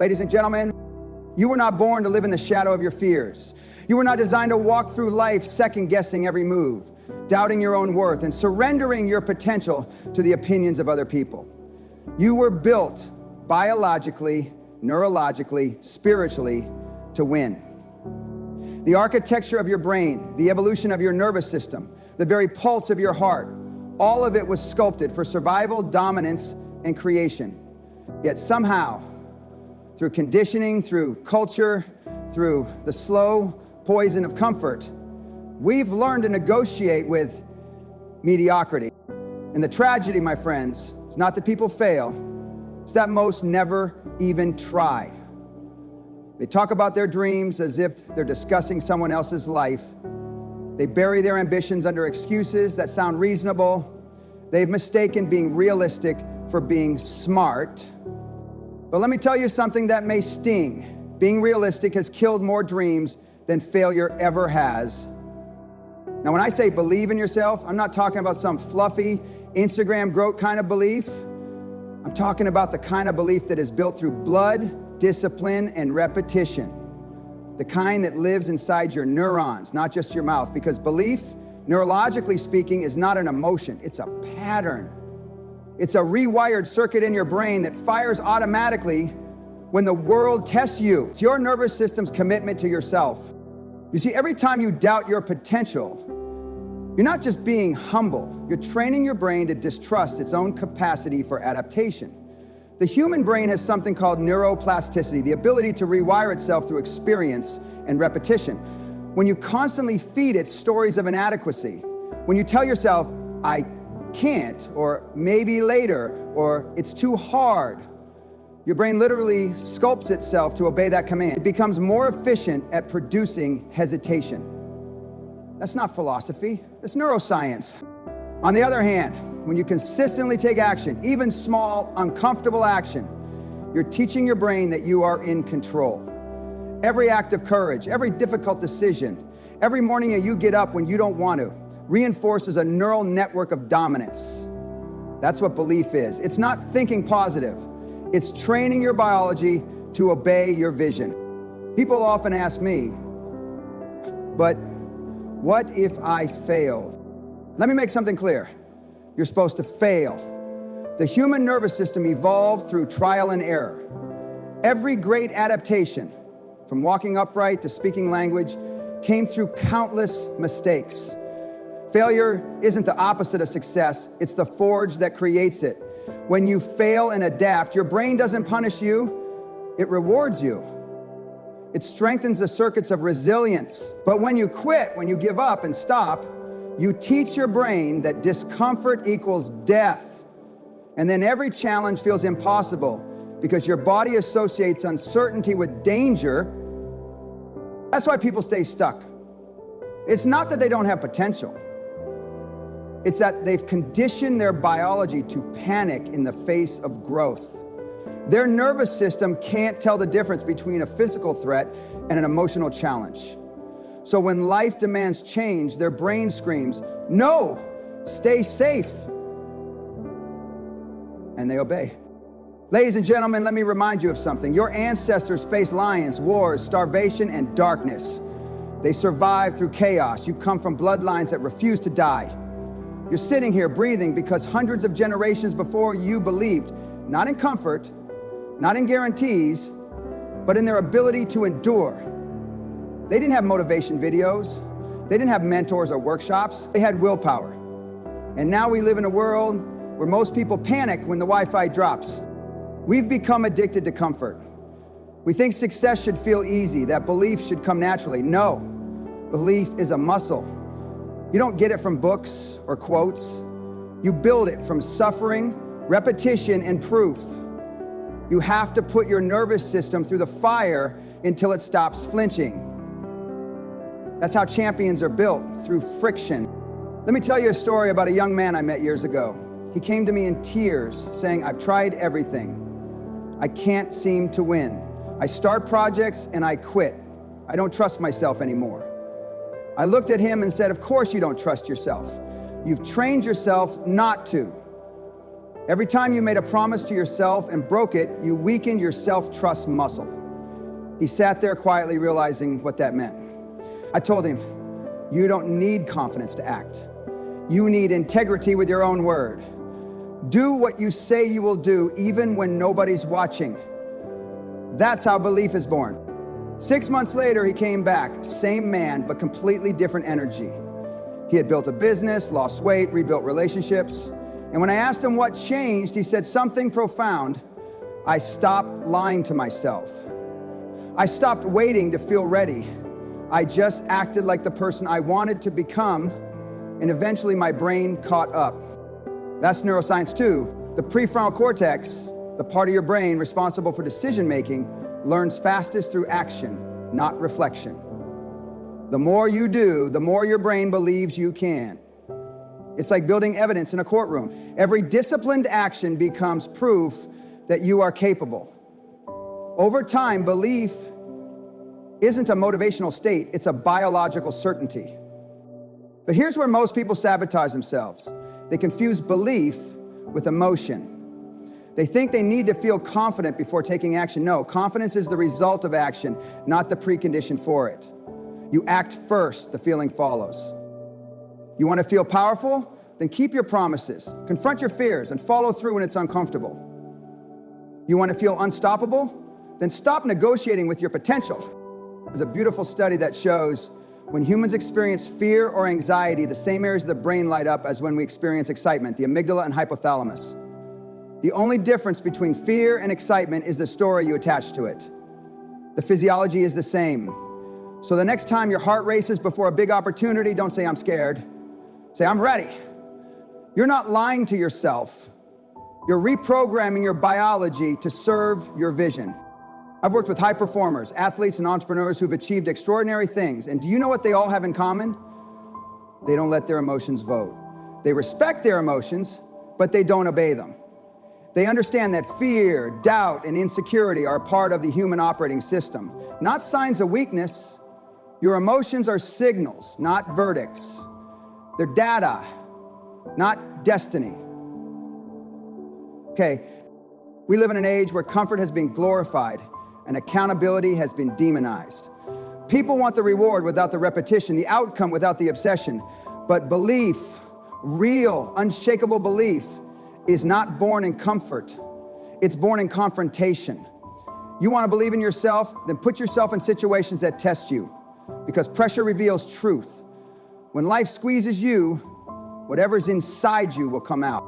Ladies and gentlemen, you were not born to live in the shadow of your fears. You were not designed to walk through life second-guessing every move, doubting your own worth, and surrendering your potential to the opinions of other people. You were built biologically, neurologically, spiritually to win. The architecture of your brain, the evolution of your nervous system, the very pulse of your heart, all of it was sculpted for survival, dominance, and creation. Yet somehow, through conditioning, through culture, through the slow poison of comfort, we've learned to negotiate with mediocrity. And the tragedy, my friends, is not that people fail, it's that most never even try. They talk about their dreams as if they're discussing someone else's life. They bury their ambitions under excuses that sound reasonable. They've mistaken being realistic for being smart. But let me tell you something that may sting. Being realistic has killed more dreams than failure ever has. Now, when I say believe in yourself, I'm not talking about some fluffy Instagram growth kind of belief. I'm talking about the kind of belief that is built through blood, discipline, and repetition. The kind that lives inside your neurons, not just your mouth. Because belief, neurologically speaking, is not an emotion, it's a pattern. It's a rewired circuit in your brain that fires automatically when the world tests you. It's your nervous system's commitment to yourself. You see, every time you doubt your potential, you're not just being humble, you're training your brain to distrust its own capacity for adaptation. The human brain has something called neuroplasticity, the ability to rewire itself through experience and repetition. When you constantly feed it stories of inadequacy, when you tell yourself, I can't, or maybe later, or it's too hard, your brain literally sculpts itself to obey that command. It becomes more efficient at producing hesitation. That's not philosophy, it's neuroscience. On the other hand, when you consistently take action, even small, uncomfortable action, you're teaching your brain that you are in control. Every act of courage, every difficult decision, every morning that you get up when you don't want to, reinforces a neural network of dominance. That's what belief is. It's not thinking positive. It's training your biology to obey your vision. People often ask me, but what if I fail? Let me make something clear. You're supposed to fail. The human nervous system evolved through trial and error. Every great adaptation, from walking upright to speaking language, came through countless mistakes. Failure isn't the opposite of success, it's the forge that creates it. When you fail and adapt, your brain doesn't punish you, it rewards you. It strengthens the circuits of resilience. But when you quit, when you give up and stop, you teach your brain that discomfort equals death. And then every challenge feels impossible because your body associates uncertainty with danger. That's why people stay stuck. It's not that they don't have potential. It's that they've conditioned their biology to panic in the face of growth. Their nervous system can't tell the difference between a physical threat and an emotional challenge. So when life demands change, their brain screams, "No, stay safe." And they obey. Ladies and gentlemen, let me remind you of something. Your ancestors faced lions, wars, starvation, and darkness. They survived through chaos. You come from bloodlines that refuse to die. You're sitting here breathing because hundreds of generations before you believed, not in comfort, not in guarantees, but in their ability to endure. They didn't have motivation videos. They didn't have mentors or workshops. They had willpower. And now we live in a world where most people panic when the Wi-Fi drops. We've become addicted to comfort. We think success should feel easy, that belief should come naturally. No, belief is a muscle. You don't get it from books or quotes. You build it from suffering, repetition, and proof. You have to put your nervous system through the fire until it stops flinching. That's how champions are built, through friction. Let me tell you a story about a young man I met years ago. He came to me in tears, saying, "I've tried everything. I can't seem to win. I start projects and I quit. I don't trust myself anymore." I looked at him and said, "Of course you don't trust yourself. You've trained yourself not to. Every time you made a promise to yourself and broke it, you weakened your self-trust muscle. He sat there quietly realizing what that meant. I told him, you don't need confidence to act. You need integrity with your own word. Do what you say you will do, even when nobody's watching. That's how belief is born. 6 months later, he came back, same man, but completely different energy. He had built a business, lost weight, rebuilt relationships. And when I asked him what changed, he said something profound. I stopped lying to myself. I stopped waiting to feel ready. I just acted like the person I wanted to become, and eventually my brain caught up. That's neuroscience too. The prefrontal cortex, the part of your brain responsible for decision-making, learns fastest through action, not reflection. The more you do, the more your brain believes you can. It's like building evidence in a courtroom. Every disciplined action becomes proof that you are capable. Over time, belief isn't a motivational state, it's a biological certainty. But here's where most people sabotage themselves. They confuse belief with emotion. They think they need to feel confident before taking action. No, confidence is the result of action, not the precondition for it. You act first, the feeling follows. You want to feel powerful? Then keep your promises, confront your fears, and follow through when it's uncomfortable. You want to feel unstoppable? Then stop negotiating with your potential. There's a beautiful study that shows when humans experience fear or anxiety, the same areas of the brain light up as when we experience excitement, the amygdala and hypothalamus. The only difference between fear and excitement is the story you attach to it. The physiology is the same. So the next time your heart races before a big opportunity, don't say, I'm scared. Say, I'm ready. You're not lying to yourself. You're reprogramming your biology to serve your vision. I've worked with high performers, athletes, and entrepreneurs who've achieved extraordinary things. And do you know what they all have in common? They don't let their emotions vote. They respect their emotions, but they don't obey them. They understand that fear, doubt, and insecurity are part of the human operating system, not signs of weakness. Your emotions are signals, not verdicts. They're data, not destiny. Okay, we live in an age where comfort has been glorified and accountability has been demonized. People want the reward without the repetition, the outcome without the obsession. But belief, real, unshakable belief, is not born in comfort. It's born in confrontation. You want to believe in yourself? Then put yourself in situations that test you, because pressure reveals truth. When life squeezes you, whatever's inside you will come out.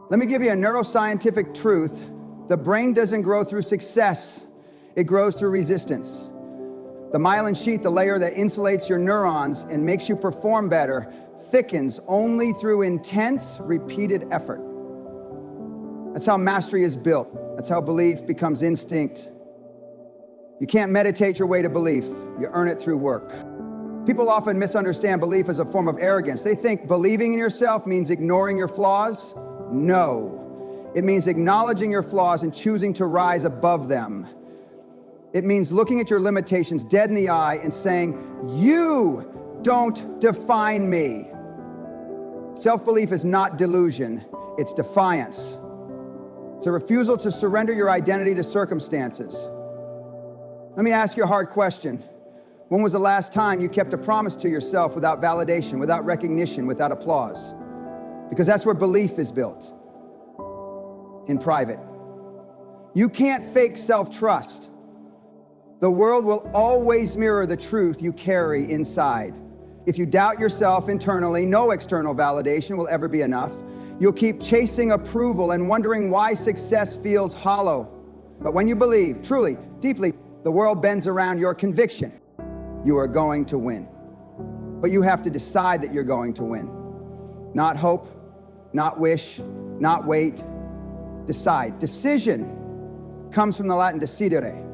Let me give you a neuroscientific truth. The brain doesn't grow through success. It grows through resistance. The myelin sheath, the layer that insulates your neurons and makes you perform better, thickens only through intense, repeated effort. That's how mastery is built. That's how belief becomes instinct. You can't meditate your way to belief. You earn it through work. People often misunderstand belief as a form of arrogance. They think believing in yourself means ignoring your flaws. No. It means acknowledging your flaws and choosing to rise above them. It means looking at your limitations dead in the eye and saying, you don't define me. Self-belief is not delusion, it's defiance. It's a refusal to surrender your identity to circumstances. Let me ask you a hard question. When was the last time you kept a promise to yourself without validation, without recognition, without applause? Because that's where belief is built, in private. You can't fake self-trust. The world will always mirror the truth you carry inside. If you doubt yourself internally, no external validation will ever be enough. You'll keep chasing approval and wondering why success feels hollow. But when you believe, truly, deeply, the world bends around your conviction. You are going to win. But you have to decide that you're going to win. Not hope, not wish, not wait. Decide. Decision comes from the Latin decidere,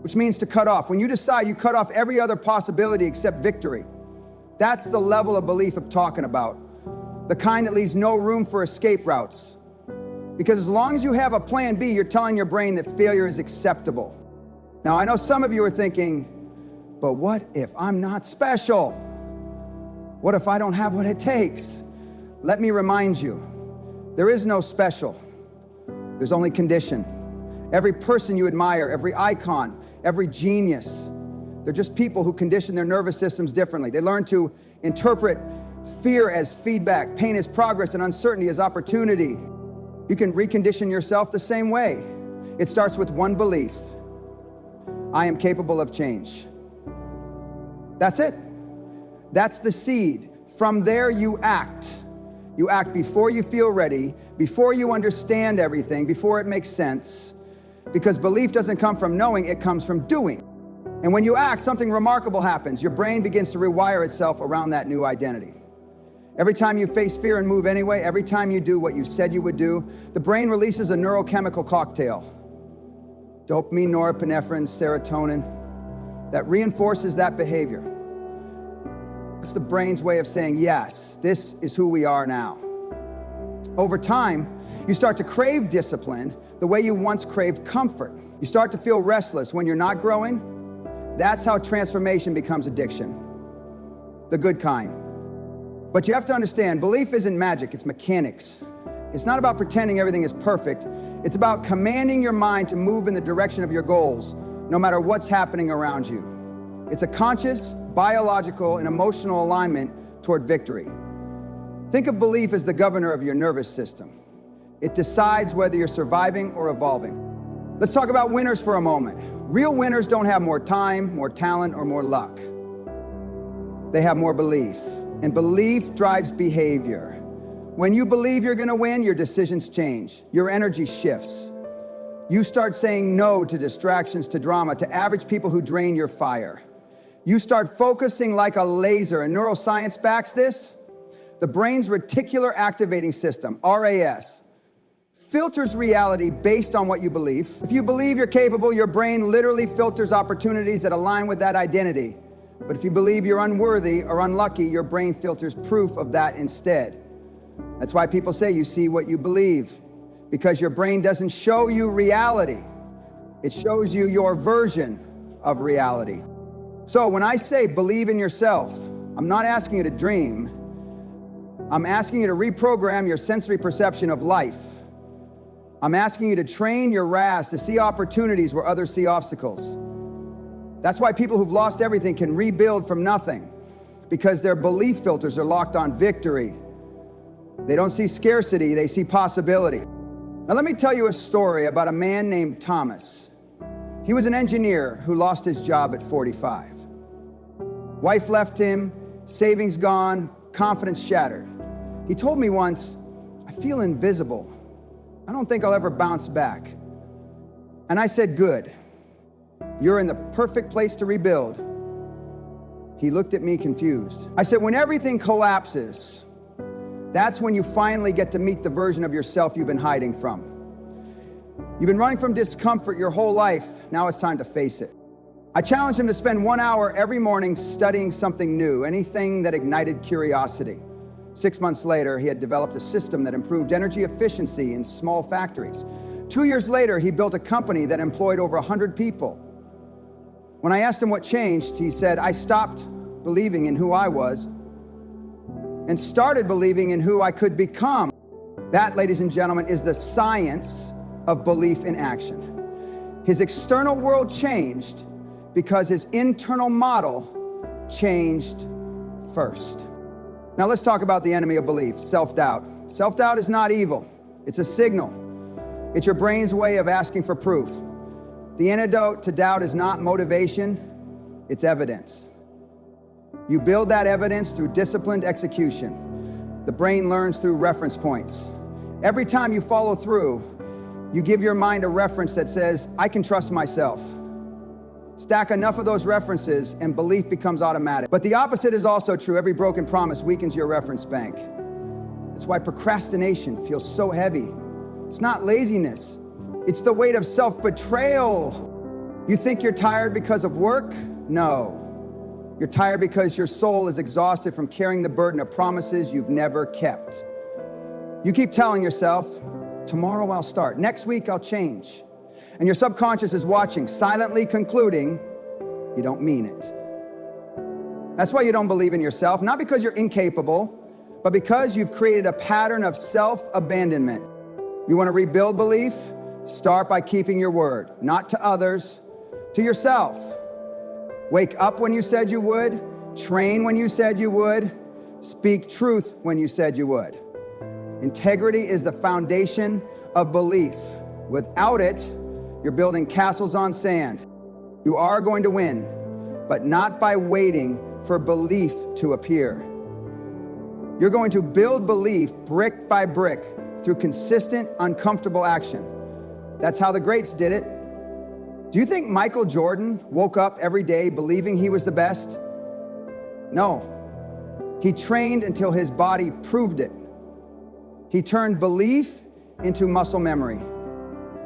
which means to cut off. When you decide, you cut off every other possibility except victory. That's the level of belief I'm talking about. The kind that leaves no room for escape routes. Because as long as you have a plan B, you're telling your brain that failure is acceptable. Now, I know some of you are thinking, but what if I'm not special? What if I don't have what it takes? Let me remind you, there is no special. There's only condition. Every person you admire, every icon, every genius, they're just people who condition their nervous systems differently. They learn to interpret fear as feedback, pain as progress, and uncertainty as opportunity. You can recondition yourself the same way. It starts with one belief: I am capable of change. That's it. That's the seed. From there, you act. You act before you feel ready, before you understand everything, before it makes sense. Because belief doesn't come from knowing, it comes from doing. And when you act, something remarkable happens. Your brain begins to rewire itself around that new identity. Every time you face fear and move anyway, every time you do what you said you would do, the brain releases a neurochemical cocktail. Dopamine, norepinephrine, serotonin, that reinforces that behavior. It's the brain's way of saying, yes, this is who we are now. Over time, you start to crave discipline the way you once craved comfort. You start to feel restless when you're not growing. That's how transformation becomes addiction, the good kind. But you have to understand, belief isn't magic, it's mechanics. It's not about pretending everything is perfect. It's about commanding your mind to move in the direction of your goals, no matter what's happening around you. It's a conscious, biological, and emotional alignment toward victory. Think of belief as the governor of your nervous system. It decides whether you're surviving or evolving. Let's talk about winners for a moment. Real winners don't have more time, more talent, or more luck. They have more belief. And belief drives behavior. When you believe you're gonna win, your decisions change. Your energy shifts. You start saying no to distractions, to drama, to average people who drain your fire. You start focusing like a laser, and neuroscience backs this. The brain's reticular activating system, RAS, filters reality based on what you believe. If you believe you're capable, your brain literally filters opportunities that align with that identity. But if you believe you're unworthy or unlucky, your brain filters proof of that instead. That's why people say you see what you believe, because your brain doesn't show you reality. It shows you your version of reality. So when I say believe in yourself, I'm not asking you to dream. I'm asking you to reprogram your sensory perception of life. I'm asking you to train your RAS to see opportunities where others see obstacles. That's why people who've lost everything can rebuild from nothing, because their belief filters are locked on victory. They don't see scarcity, they see possibility. Now let me tell you a story about a man named Thomas. He was an engineer who lost his job at 45. Wife left him, savings gone, confidence shattered. He told me once, I feel invisible. I don't think I'll ever bounce back. And I said, good. You're in the perfect place to rebuild. He looked at me confused. I said, when everything collapses, that's when you finally get to meet the version of yourself you've been hiding from. You've been running from discomfort your whole life. Now it's time to face it. I challenged him to spend 1 hour every morning studying something new, anything that ignited curiosity. 6 months later, he had developed a system that improved energy efficiency in small factories. 2 years later, he built a company that employed over 100 people. When I asked him what changed, he said, I stopped believing in who I was and started believing in who I could become. That, ladies and gentlemen, is the science of belief in action. His external world changed because his internal model changed first. Now let's talk about the enemy of belief, self-doubt. Self-doubt is not evil, it's a signal. It's your brain's way of asking for proof. The antidote to doubt is not motivation, it's evidence. You build that evidence through disciplined execution. The brain learns through reference points. Every time you follow through, you give your mind a reference that says, I can trust myself. Stack enough of those references and belief becomes automatic. But the opposite is also true. Every broken promise weakens your reference bank. That's why procrastination feels so heavy. It's not laziness. It's the weight of self-betrayal. You think you're tired because of work? No. You're tired because your soul is exhausted from carrying the burden of promises you've never kept. You keep telling yourself, tomorrow I'll start, next week I'll change. And your subconscious is watching, silently concluding, you don't mean it. That's why you don't believe in yourself, not because you're incapable, but because you've created a pattern of self-abandonment. You want to rebuild belief? Start by keeping your word, not to others, to yourself. Wake up when you said you would, train when you said you would, speak truth when you said you would. Integrity is the foundation of belief. Without it, you're building castles on sand. You are going to win, but not by waiting for belief to appear. You're going to build belief brick by brick through consistent, uncomfortable action. That's how the greats did it. Do you think Michael Jordan woke up every day believing he was the best? No. He trained until his body proved it. He turned belief into muscle memory.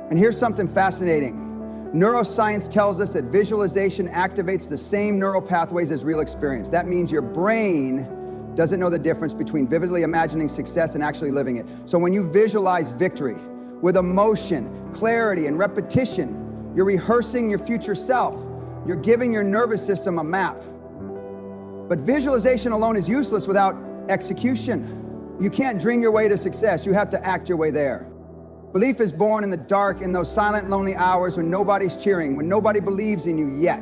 And here's something fascinating. Neuroscience tells us that visualization activates the same neural pathways as real experience. That means your brain doesn't know the difference between vividly imagining success and actually living it. So when you visualize victory with emotion, clarity, and repetition, you're rehearsing your future self. You're giving your nervous system a map. But visualization alone is useless without execution. You can't dream your way to success. You have to act your way there. Belief is born in the dark, in those silent, lonely hours when nobody's cheering, when nobody believes in you yet.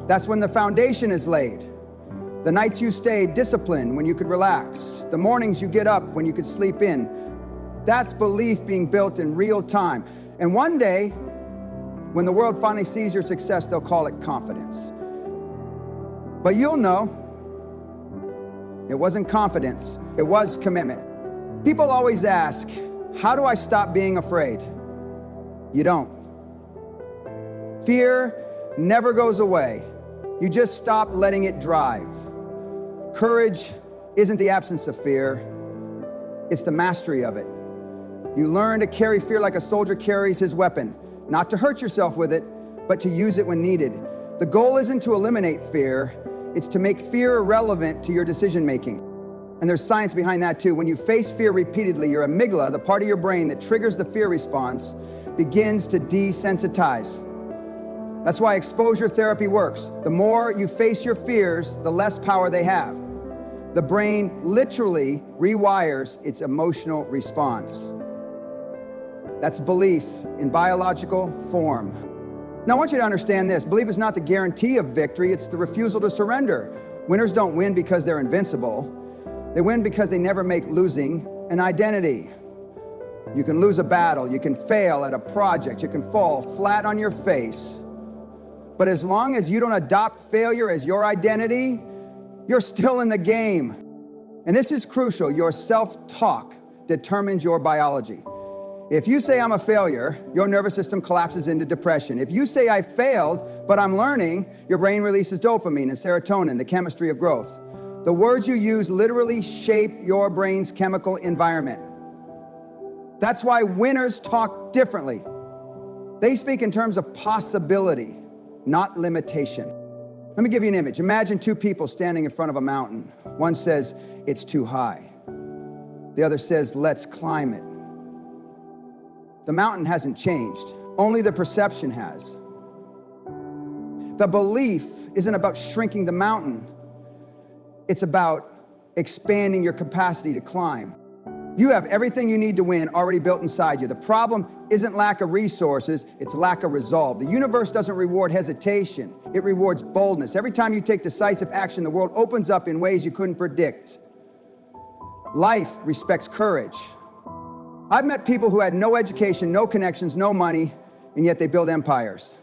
That's when the foundation is laid. The nights you stayed disciplined when you could relax. The mornings you get up when you could sleep in. That's belief being built in real time. And one day, when the world finally sees your success, they'll call it confidence. But you'll know it wasn't confidence, it was commitment. People always ask, how do I stop being afraid? You don't. Fear never goes away. You just stop letting it drive. Courage isn't the absence of fear, it's the mastery of it. You learn to carry fear like a soldier carries his weapon, not to hurt yourself with it, but to use it when needed. The goal isn't to eliminate fear, it's to make fear irrelevant to your decision making. And there's science behind that too. When you face fear repeatedly, your amygdala, the part of your brain that triggers the fear response, begins to desensitize. That's why exposure therapy works. The more you face your fears, the less power they have. The brain literally rewires its emotional response. That's belief in biological form. Now I want you to understand this. Belief is not the guarantee of victory, it's the refusal to surrender. Winners don't win because they're invincible. They win because they never make losing an identity. You can lose a battle, you can fail at a project, you can fall flat on your face. But as long as you don't adopt failure as your identity, you're still in the game. And this is crucial. Your self-talk determines your biology. If you say I'm a failure, your nervous system collapses into depression. If you say I failed, but I'm learning, your brain releases dopamine and serotonin, the chemistry of growth. The words you use literally shape your brain's chemical environment. That's why winners talk differently. They speak in terms of possibility, not limitation. Let me give you an image. Imagine two people standing in front of a mountain. One says, it's too high. The other says, let's climb it. The mountain hasn't changed. Only the perception has. The belief isn't about shrinking the mountain. It's about expanding your capacity to climb. You have everything you need to win already built inside you. The problem isn't lack of resources, it's lack of resolve. The universe doesn't reward hesitation, it rewards boldness. Every time you take decisive action, the world opens up in ways you couldn't predict. Life respects courage. I've met people who had no education, no connections, no money, and yet they built empires.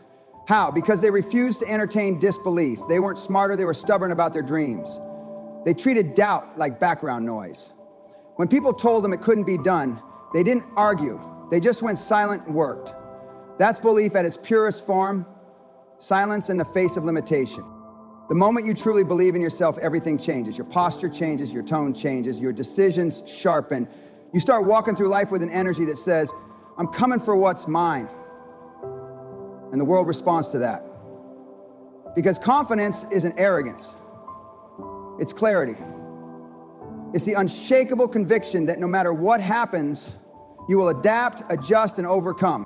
How? Because they refused to entertain disbelief. They weren't smarter, they were stubborn about their dreams. They treated doubt like background noise. When people told them it couldn't be done, they didn't argue. They just went silent and worked. That's belief at its purest form, silence in the face of limitation. The moment you truly believe in yourself, everything changes. Your posture changes, your tone changes, your decisions sharpen. You start walking through life with an energy that says, I'm coming for what's mine. And the world responds to that. Because confidence isn't arrogance. It's clarity. It's the unshakable conviction that no matter what happens, you will adapt, adjust, and overcome.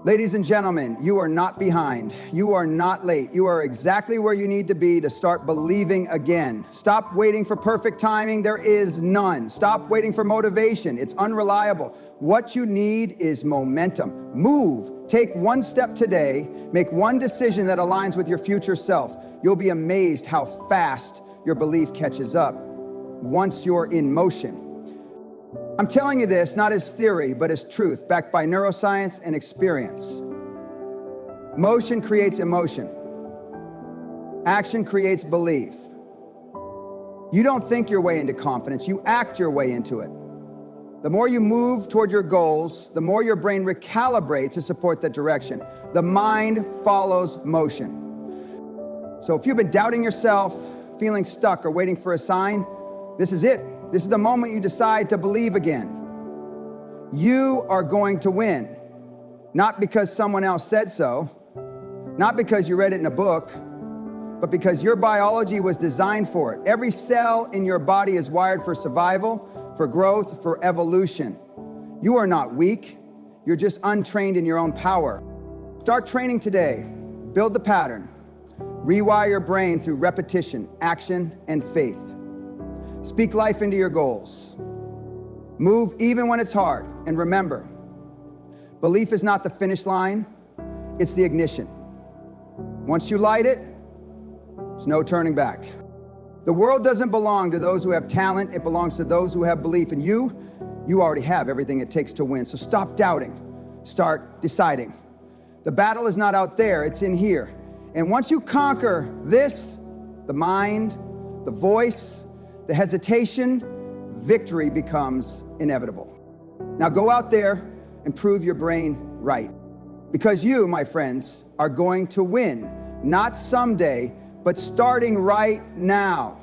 Ladies and gentlemen, you are not behind. You are not late. You are exactly where you need to be to start believing again. Stop waiting for perfect timing. There is none. Stop waiting for motivation. It's unreliable. What you need is momentum. Move. Take one step today. Make one decision that aligns with your future self. You'll be amazed how fast your belief catches up once you're in motion. I'm telling you this not as theory, but as truth, backed by neuroscience and experience. Motion creates emotion. Action creates belief. You don't think your way into confidence, you act your way into it. The more you move toward your goals, the more your brain recalibrates to support that direction. The mind follows motion. So if you've been doubting yourself, feeling stuck, or waiting for a sign, this is it. This is the moment you decide to believe again. You are going to win, not because someone else said so, not because you read it in a book, but because your biology was designed for it. Every cell in your body is wired for survival, for growth, for evolution. You are not weak. You're just untrained in your own power. Start training today. Build the pattern. Rewire your brain through repetition, action, and faith. Speak life into your goals. Move even when it's hard. And remember, belief is not the finish line, it's the ignition. Once you light it, there's no turning back. The world doesn't belong to those who have talent, it belongs to those who have belief. And you already have everything it takes to win. So stop doubting, start deciding. The battle is not out there, it's in here. And once you conquer this, the mind, the voice, the hesitation, victory becomes inevitable. Now go out there and prove your brain right. Because you, my friends, are going to win, not someday, but starting right now.